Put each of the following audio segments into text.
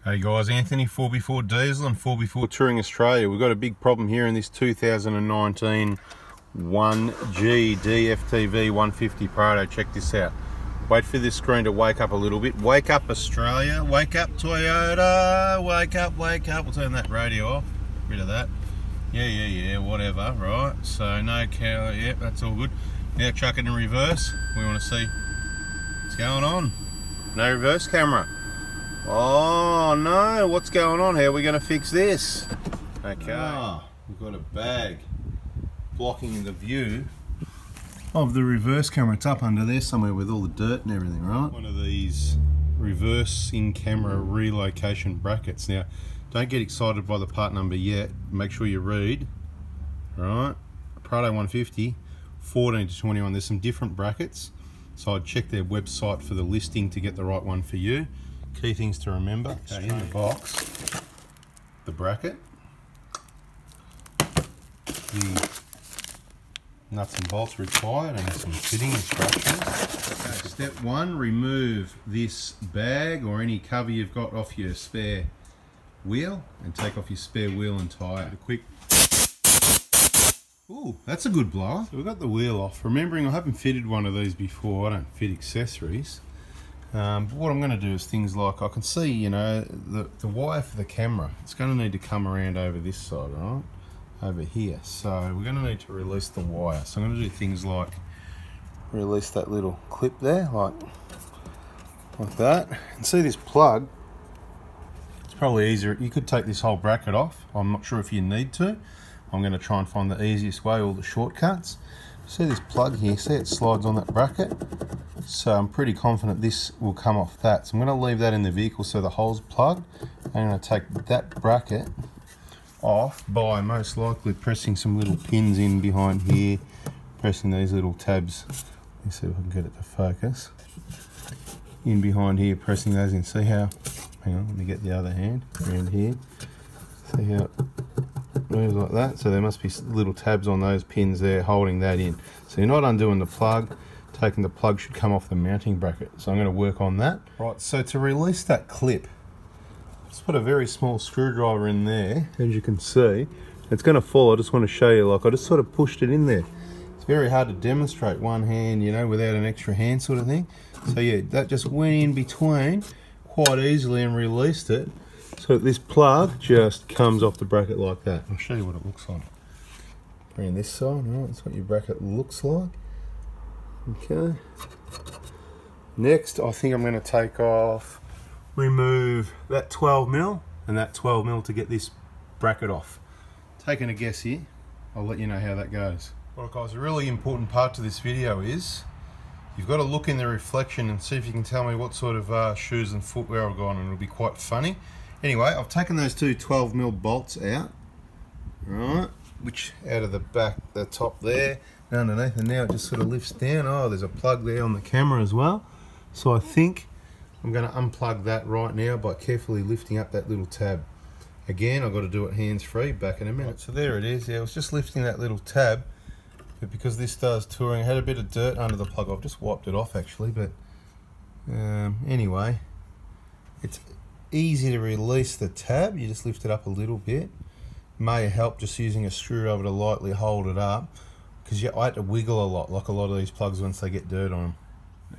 Hey guys, Anthony, 4x4 Diesel and 4x4 Touring Australia. We've got a big problem here in this 2019 1G DFTV 150 Prado. Check this out. Wait for this screen to wake up a little bit. Wake up Australia, wake up Toyota, wake up, wake up. We'll turn that radio off, rid of that. Yeah, whatever, right? So no cow, yep, that's all good. Now chuck it in reverse. We want to see what's going on. No reverse camera. Oh no, what's going on? How are we going to fix this? Okay, we've got a bag blocking the view of the reverse camera. It's up under there somewhere with all the dirt and everything, right? One of these reverse in-camera relocation brackets. Now, don't get excited by the part number yet. Make sure you read, right? Prado 150, 14 to 21. There's some different brackets, so I'd check their website for the listing to get the right one for you. Key things to remember. Okay, in the box, the bracket, the nuts and bolts required, and some fitting instructions. Okay, step one, remove this bag or any cover you've got off your spare wheel, and take off your spare wheel and tyre. A quick. Ooh, that's a good blower. So we've got the wheel off. Remembering I haven't fitted one of these before. I don't fit accessories. But what I'm going to do is things like, I can see, you know, the wire for the camera. It's going to need to come around over this side, right? Over here. So we're going to need to release the wire. So I'm going to do things like release that little clip there, like that. And see this plug? It's probably easier. You could take this whole bracket off. I'm not sure if you need to. I'm going to try and find the easiest way, all the shortcuts. See this plug here? See it slides on that bracket? So I'm pretty confident this will come off that. So I'm going to leave that in the vehicle so the hole's plugged. I'm going to take that bracket off by most likely pressing some little pins in behind here, pressing these little tabs. Let's see if I can get it to focus. In behind here, pressing those in. See how, hang on, let me get the other hand around here. See how it moves like that? So there must be little tabs on those pins there holding that in. So you're not undoing the plug. Taking the plug should come off the mounting bracket. So I'm going to work on that. Right, so to release that clip, just put a very small screwdriver in there, as you can see. It's going to fall. I just want to show you, like I just sort of pushed it in there. It's very hard to demonstrate one hand, you know, without an extra hand sort of thing. So yeah, that just went in between quite easily and released it. So this plug just comes off the bracket like that. I'll show you what it looks like. Bring this side, right, that's what your bracket looks like. Okay. Next, I think I'm going to take off, remove that 12mm and that 12mm to get this bracket off. Taking a guess here, I'll let you know how that goes. Right guys, a really important part to this video is you've got to look in the reflection and see if you can tell me what sort of shoes and footwear I've got on, and it'll be quite funny. Anyway, I've taken those two 12mm bolts out, right, which out of the back, the top there, underneath, and now it just sort of lifts down. Oh, there's a plug there on the camera as well. So I think I'm going to unplug that right now by carefully lifting up that little tab. Again, I've got to do it hands-free, back in a minute. Right, so there it is. Yeah, I was just lifting that little tab, but because this does touring, I had a bit of dirt under the plug. I've just wiped it off actually, but anyway, it's easy to release the tab. You just lift it up a little bit. May help just using a screwdriver to lightly hold it up, because I had to wiggle a lot, like a lot of these plugs once they get dirt on them.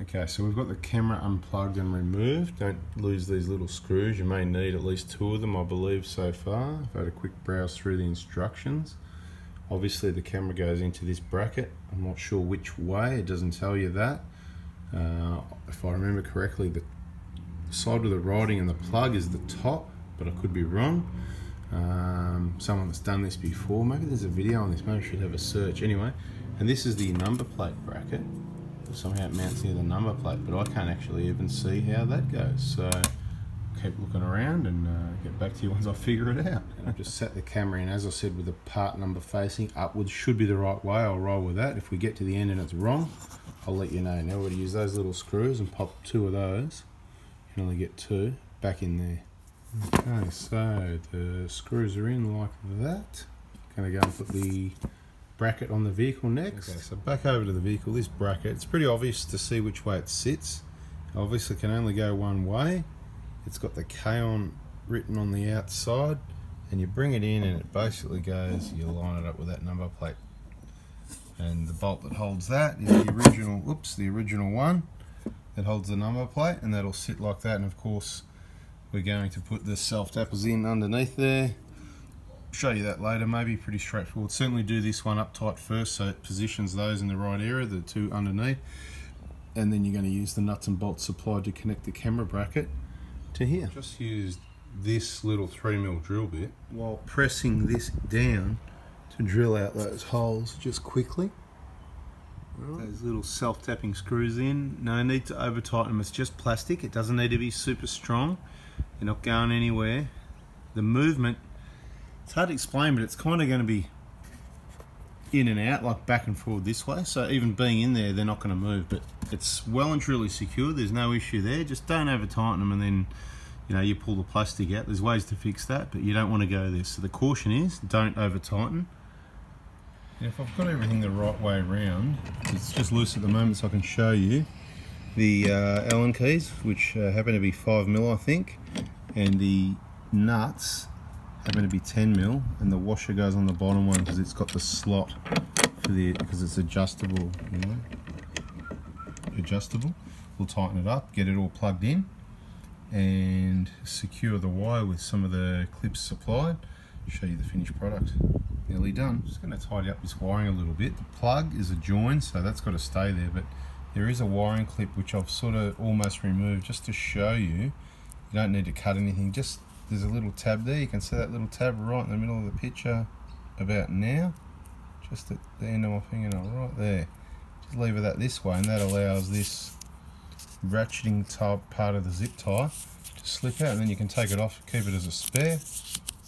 Okay, so we've got the camera unplugged and removed. Don't lose these little screws. You may need at least two of them, I believe, so far. I've had a quick browse through the instructions. Obviously the camera goes into this bracket. I'm not sure which way, it doesn't tell you that. If I remember correctly, the side with the writing and the plug is the top, but I could be wrong. Someone that's done this before, maybe there's a video on this, maybe I should have a search. Anyway, and this is the number plate bracket. Somehow it mounts near the number plate, but I can't actually even see how that goes. So keep looking around and get back to you once I figure it out. And I've just set the camera in, as I said, with the part number facing upwards. Should be the right way. I'll roll with that. If we get to the end and it's wrong, I'll let you know. Now we're going to use those little screws and pop two of those. You can only get two back in there. Okay, so the screws are in like that. Going to go and put the bracket on the vehicle next. Okay, so back over to the vehicle. This bracket, it's pretty obvious to see which way it sits. Obviously can only go one way. It's got the KAON written on the outside, and you bring it in and it basically goes, you line it up with that number plate. And the bolt that holds that is the original, the original one that holds the number plate, and that'll sit like that. And of course we're going to put the self-tappers in underneath there. Show you that later, maybe pretty straightforward. Certainly do this one up tight first so it positions those in the right area, the two underneath. And then you're going to use the nuts and bolts supplied to connect the camera bracket to here. Just used this little 3mm drill bit while pressing this down to drill out those holes just quickly. Those little self-tapping screws in. No need to over tighten them, it's just plastic. It doesn't need to be super strong. You're not going anywhere. The movement, it's hard to explain, but it's kind of going to be in and out, like back and forward this way. So even being in there, they're not going to move, but it's well and truly secure. There's no issue there. Just don't over tighten them, and then you pull the plastic out. There's ways to fix that, but you don't want to go there. So the caution is don't over tighten. And if I've got everything the right way around, it's just loose at the moment, so I can show you the Allen keys, which happen to be 5mm I think, and the nuts happen to be 10mm, and the washer goes on the bottom one because it's got the slot for because it's adjustable. Adjustable. We'll tighten it up, get it all plugged in, and secure the wire with some of the clips supplied. Show you the finished product. Nearly done. Just going to tidy up this wiring a little bit. The plug is a join, so that's got to stay there, but there is a wiring clip which I've sort of almost removed just to show you. You don't need to cut anything, just there's a little tab there. You can see that little tab right in the middle of the picture about now, just at the end of my fingernail right there. Just leave it that this way, and that allows this ratcheting type part of the zip tie to slip out, and then you can take it off, keep it as a spare,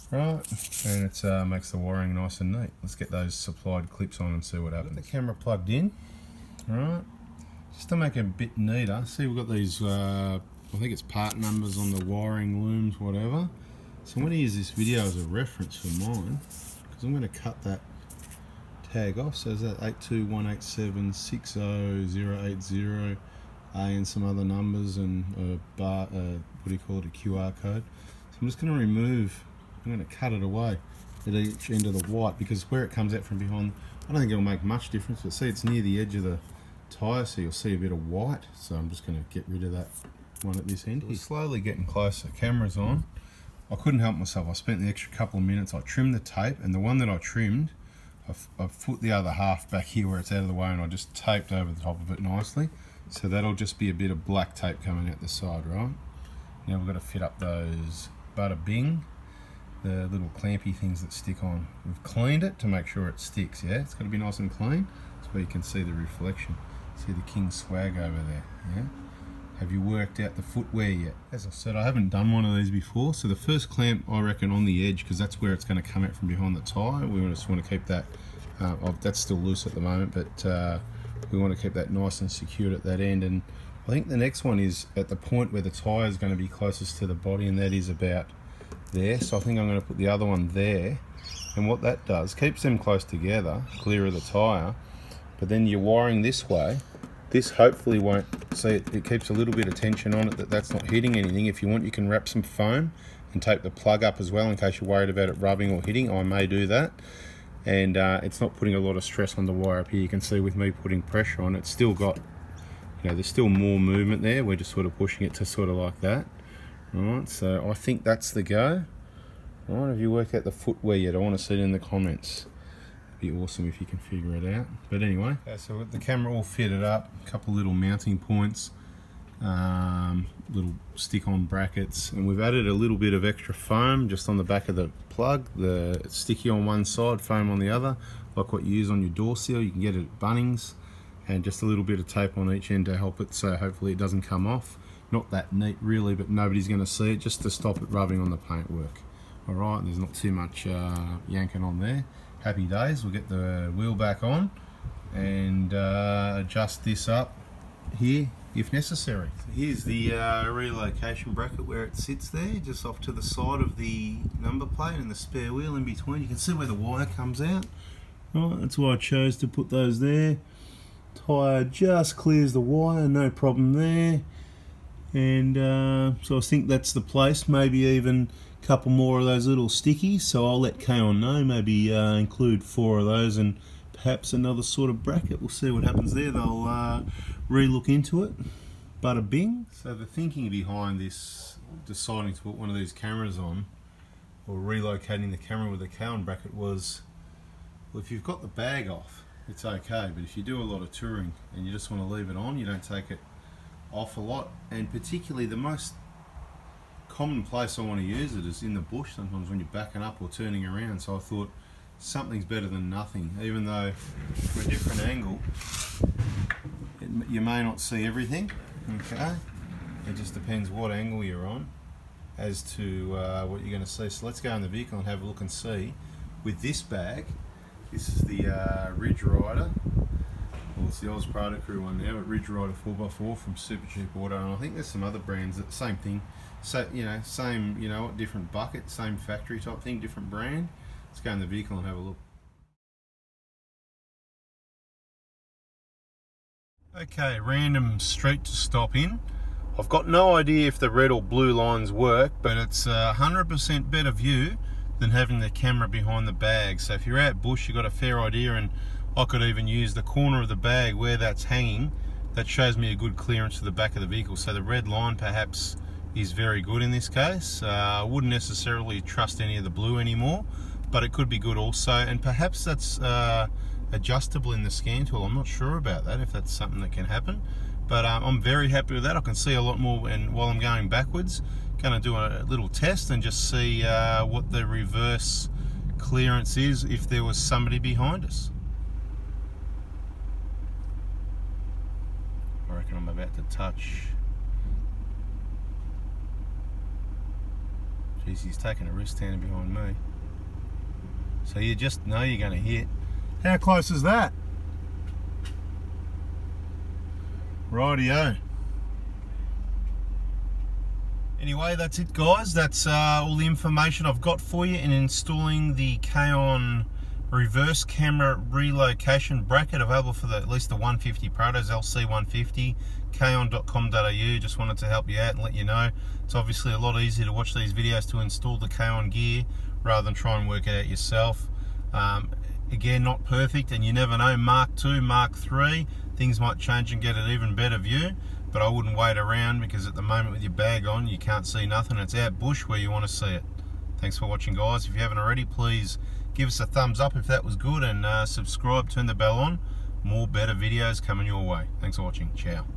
right? And it makes the wiring nice and neat. Let's get those supplied clips on and see what happens. Got the camera plugged in, right? Just to make it a bit neater. See, we've got these I think it's part numbers on the wiring looms, whatever. So I'm going to use this video as a reference for mine, because I'm going to cut that tag off. So is that 821876080A and some other numbers and a bar, what do you call it, a QR code. So I'm just going to remove, I'm going to cut it away at each end of the white, because where it comes out from behind, I don't think it'll make much difference, but see, it's near the edge of the tyre, so you'll see a bit of white. So I'm just going to get rid of that one at this end. We're slowly getting closer. Camera's on. I couldn't help myself. I spent the extra couple of minutes. I trimmed the tape, and the one that I trimmed, I've put the other half back here where it's out of the way, and I just taped over the top of it nicely. So that'll just be a bit of black tape coming out the side, right? Now we've got to fit up those bada bing, the little clampy things that stick on. We've cleaned it to make sure it sticks, yeah? It's got to be nice and clean. That's where you can see the reflection. See the King swag over there, yeah? Have you worked out the footwear yet? As I said, I haven't done one of these before, so the first clamp, I reckon, on the edge, because that's where it's going to come out from behind the tyre. We just want to keep that, that's still loose at the moment, but we want to keep that nice and secured at that end. And I think the next one is at the point where the tyre is going to be closest to the body, and that is about there. So I think I'm going to put the other one there, and what that does, keeps them close together, clear of the tyre, but then you're wiring this way. This hopefully won't, see it keeps a little bit of tension on it, that's not hitting anything. If you want, you can wrap some foam and tape the plug up as well in case you're worried about it rubbing or hitting. I may do that. And it's not putting a lot of stress on the wire up here. You can see with me putting pressure on, it's still got, there's still more movement there. We're just sort of pushing it to sort of like that. Alright, so I think that's the go. Alright, have you worked out the footwear yet? I want to see it in the comments. Be awesome if you can figure it out. But anyway, okay, so with the camera all fitted up, a couple little mounting points, little stick-on brackets, and we've added a little bit of extra foam just on the back of the plug. The sticky on one side, foam on the other, like what you use on your door seal. You can get it at Bunnings, and just a little bit of tape on each end to help it, so hopefully it doesn't come off. Not that neat really, but nobody's going to see it, just to stop it rubbing on the paintwork. Alright, there's not too much yanking on there. Happy days. We'll get the wheel back on and adjust this up here if necessary. So here's the relocation bracket where it sits there, just off to the side of the number plate, and the spare wheel in between. You can see where the wire comes out. Right, that's why I chose to put those there. Tyre just clears the wire, no problem there. And so I think that's the place. Maybe even a couple more of those little stickies, so I'll let KAON know, maybe include 4 of those and perhaps another sort of bracket. We'll see what happens there. They'll re-look into it. Bada bing. So the thinking behind this, deciding to put one of these cameras on, or relocating the camera with a KAON bracket, was, well, if you've got the bag off, it's okay, but if you do a lot of touring and you just want to leave it on, you don't take it off a lot, and particularly the most common place I want to use it is in the bush sometimes when you're backing up or turning around. So I thought something's better than nothing, even though from a different angle you may not see everything. Okay, it just depends what angle you're on as to what you're going to see. So let's go in the vehicle and have a look and see. With this bag, this is the Ridge Rider. Well, it's the Oz Prado Crew one now, but Ridge Rider 4x4 from Super Cheap Auto, and I think there's some other brands that same thing. So same, different bucket, same factory type thing, different brand. Let's go in the vehicle and have a look. Okay, random street to stop in. I've got no idea if the red or blue lines work, but it's 100% better view than having the camera behind the bag. So if you're out bush, you've got a fair idea, and I could even use the corner of the bag where that's hanging. That shows me a good clearance to the back of the vehicle. So the red line perhaps is very good in this case. I wouldn't necessarily trust any of the blue anymore, but it could be good also. And perhaps that's adjustable in the scan tool. I'm not sure about that, if that's something that can happen, but I'm very happy with that. I can see a lot more, and while I'm going backwards, going to do a little test and just see what the reverse clearance is if there was somebody behind us. I reckon I'm about to touch. Jeez, he's taking a risk standing behind me. So you just know you're going to hit. How close is that? Rightio. Anyway, that's it, guys. That's all the information I've got for you in installing the KAON reverse camera relocation bracket, available for at least the 150 Prados, LC150, kaon.com.au. Just wanted to help you out and let you know. It's obviously a lot easier to watch these videos to install the KAON gear rather than try and work it out yourself. Again, not perfect, and you never know, Mark II, Mark III, things might change and get an even better view, but I wouldn't wait around, because at the moment with your bag on, you can't see nothing. It's out bush where you want to see it. Thanks for watching, guys. If you haven't already, please give us a thumbs up if that was good, and subscribe, turn the bell on. More better videos coming your way. Thanks for watching. Ciao.